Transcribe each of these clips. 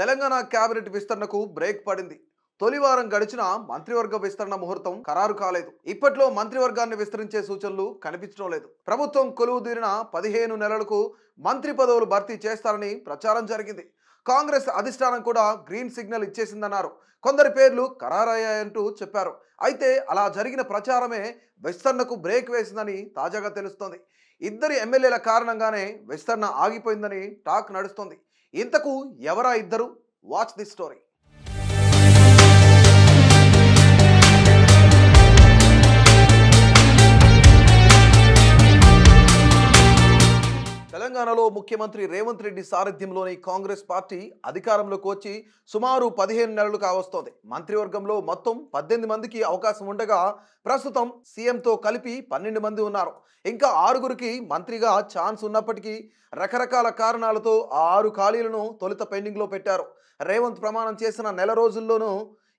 Telangana cabinet విస్తరణకు break పడింది. తొలి వారం గడిచిన మంత్రివర్గ విస్తరణ ముహూర్తం ఖరారు కాలేదు. ఇప్పట్లో మంత్రివర్గాన్ని విస్తరించే సూచనలు కనిపించడం లేదు. ప్రభుత్వం కొలువుదీరిన 15 నెలలకు మంత్రి పదవులు భర్తీ చేస్తారని ప్రచారం జరిగింది. కాంగ్రెస్ అధిష్టానం కూడా గ్రీన్ సిగ్నల్ ఇచ్చేసిందన్నారు. కొందరి పేర్లు ఖరారయ్యాయంటూ చెప్పారు. అయితే అలా జరిగిన ప్రచారమే విస్తరణకు బ్రేక్ వేసిందని తాజాగా తెలుస్తోంది. ఇద్దరి ఎమ్మెల్యేల కారణంగానే విస్తరణ ఆగిపోయిందని టాక్ నడుస్తోంది. ఇంతకు ఎవరా ఇద్దరు? Watch the story. తెలంగాణలో ముఖ్యమంత్రి రేవంత్ రెడ్డి సారథ్యంలోని కాంగ్రెస్ పార్టీ అధికారంలోకి వచ్చి సుమారు 15 నెలలు కావస్తోంది. మంత్రివర్గంలో మొత్తం 18 మందికి అవకాశం ఉండగా ప్రస్తుతం సీఎంతో కలిపి 12 మంది ఉన్నారు. ఇంకా 6గురికి మంత్రిగా ఛాన్స్ ఉన్నప్పటికీ రకరకాల కారణాలతో ఆ 6 ఖాళీలను తొలుత పెండింగ్లో పెట్టారు. రేవంత్ ప్రమాణం చేసిన నెల రోజుల్లోనూ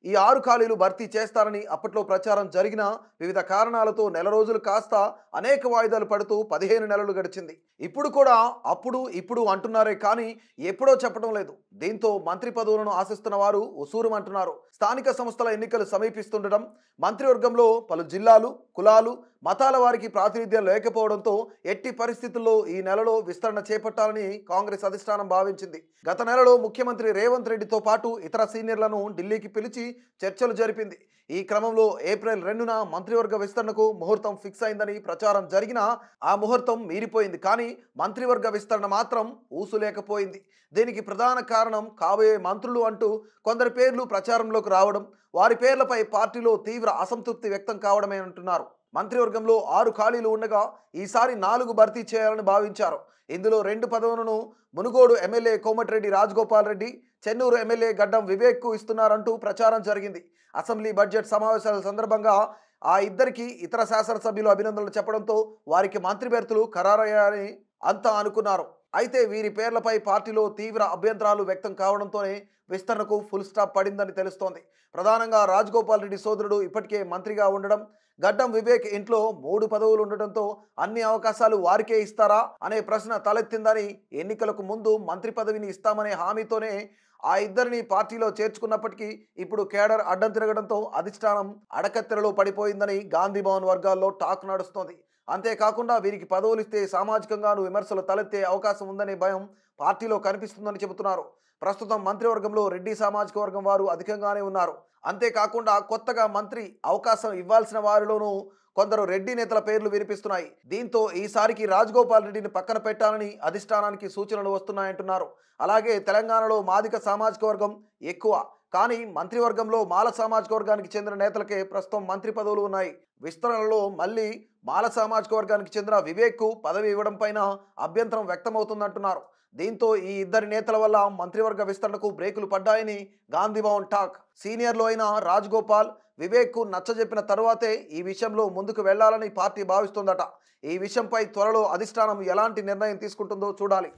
ఈ 6 ఖాళీలు భర్తీ చేస్తారని అప్పట్లో ప్రచారం జరిగిన వివిధ కారణాలతో నెల రోజులు కాస్త అనేక వాయిదాలు పడుతూ 15 నెలలు గడిచింది. ఇప్పుడు కూడా అప్పుడు ఇప్పుడు అంటున్నారే కానీ ఎప్పుడో చెప్పడం లేదు. దీంతో మంత్రి పదవులను ఆశిస్తున్న వారు ఉసూరుమంటున్నారు. స్థానిక సంస్థల ఎన్నికలు సమీపిస్తుండడం, మంత్రివర్గంలో పలు జిల్లాలు, కులాలు, మతాల వారికి ప్రాతినిధ్యం లేకపోవడంతో ఎట్టి పరిస్థితుల్లో ఈ నెలలో విస్తరణ చేపట్టాలని కాంగ్రెస్ అధిష్టానం భావించింది. గత నెలలో ముఖ్యమంత్రి రేవంత్ రెడ్డితో పాటు ఇతర సీనియర్లను ఢిల్లీకి పిలిచి చర్చలు జరిపింది. ఈ క్రమంలో ఏప్రిల్ 2న మంత్రివర్గ విస్తరణకు ముహూర్తం ఫిక్స్ అయిందని ప్రచారం జరిగినా ఆ ముహూర్తం మీరిపోయింది. కానీ మంత్రివర్గ విస్తరణ మాత్రం ఊసులేకపోయింది. దీనికి ప్రధాన కారణం కాబోయే మంత్రులు అంటూ కొందరి పేర్లు ప్రచారంలోకి రావడం, వారి పేర్లపై పార్టీలో తీవ్ర అసంతృప్తి వ్యక్తం కావడమే అంటున్నారు. మంత్రివర్గంలో 6 ఖాళీలు ఉండగా ఈసారి 4 భర్తీ చేయాలని భావించారు. ఇందులో 2 పదవులను మునుగోడు ఎమ్మెల్యే కోమటిరెడ్డి రాజగోపాల్ రెడ్డి, చెన్నూరు ఎమ్మెల్యే గడ్డం వివేక్కు ఇస్తున్నారంటూ ప్రచారం జరిగింది. అసెంబ్లీ బడ్జెట్ సమావేశాల సందర్భంగా ఆ ఇద్దరికి ఇతర శాసనసభ్యులు అభినందనలు చెప్పడంతో వారికి మంత్రి బెర్తులు ఖరారయ్యాయని అంతా అనుకున్నారు. అయితే వీరి పేర్లపై పార్టీలో తీవ్ర అభ్యంతరాలు వ్యక్తం కావడంతోనే విస్తరణకు ఫుల్ స్టాప్ పడిందని తెలుస్తోంది. ప్రధానంగా రాజగోపాల్ రెడ్డి సోదరుడు ఇప్పటికే మంత్రిగా ఉండడం, గడ్డం వివేక్ ఇంట్లో 3 పదవులు ఉండటంతో అన్ని అవకాశాలు వారికే ఇస్తారా అనే ప్రశ్న తలెత్తిందని, ఎన్నికలకు ముందు మంత్రి పదవిని ఇస్తామనే హామీతోనే ఆ ఇద్దరిని పార్టీలో చేర్చుకున్నప్పటికీ ఇప్పుడు కేడర్ అడ్డం తిరగడంతో అధిష్టానం అడకత్తెరలో పడిపోయిందని గాంధీ భవన్ వర్గాల్లో టాక్ నడుస్తోంది. అంతేకాకుండా వీరికి పదవులు ఇస్తే సామాజికంగాను విమర్శలు తలెత్తే అవకాశం ఉందనే భయం పార్టీలో కనిపిస్తుందని చెబుతున్నారు. ప్రస్తుతం మంత్రివర్గంలో రెడ్డి సామాజిక వర్గం వారు అధికంగానే ఉన్నారు. అంతేకాకుండా కొత్తగా మంత్రి అవకాశం ఇవ్వాల్సిన వారిలోనూ కొందరు రెడ్డి నేతల పేర్లు వినిపిస్తున్నాయి. దీంతో ఈసారికి రాజగోపాల్ రెడ్డిని పక్కన పెట్టాలని అధిష్టానానికి సూచనలు వస్తున్నాయంటున్నారు. అలాగే తెలంగాణలో మాదిక సామాజిక వర్గం ఎక్కువ, కానీ మంత్రివర్గంలో మాల సామాజిక వర్గానికి చెందిన నేతలకే ప్రస్తుతం మంత్రి పదవులు ఉన్నాయి. విస్తరణలో మళ్ళీ మాల సామాజిక వర్గానికి చెందిన వివేక్కు పదవి ఇవ్వడం పైన అభ్యంతరం వ్యక్తమవుతుందంటున్నారు. దీంతో ఈ ఇద్దరి నేతల వల్ల మంత్రివర్గ విస్తరణకు బ్రేకులు పడ్డాయని గాంధీభవన్ టాక్. సీనియర్లు అయిన రాజగోపాల్, వివేక్కు నచ్చజెప్పిన తరువాతే ఈ విషయంలో ముందుకు వెళ్లాలని పార్టీ భావిస్తోందట. ఈ విషయంపై త్వరలో అధిష్టానం ఎలాంటి నిర్ణయం తీసుకుంటుందో చూడాలి.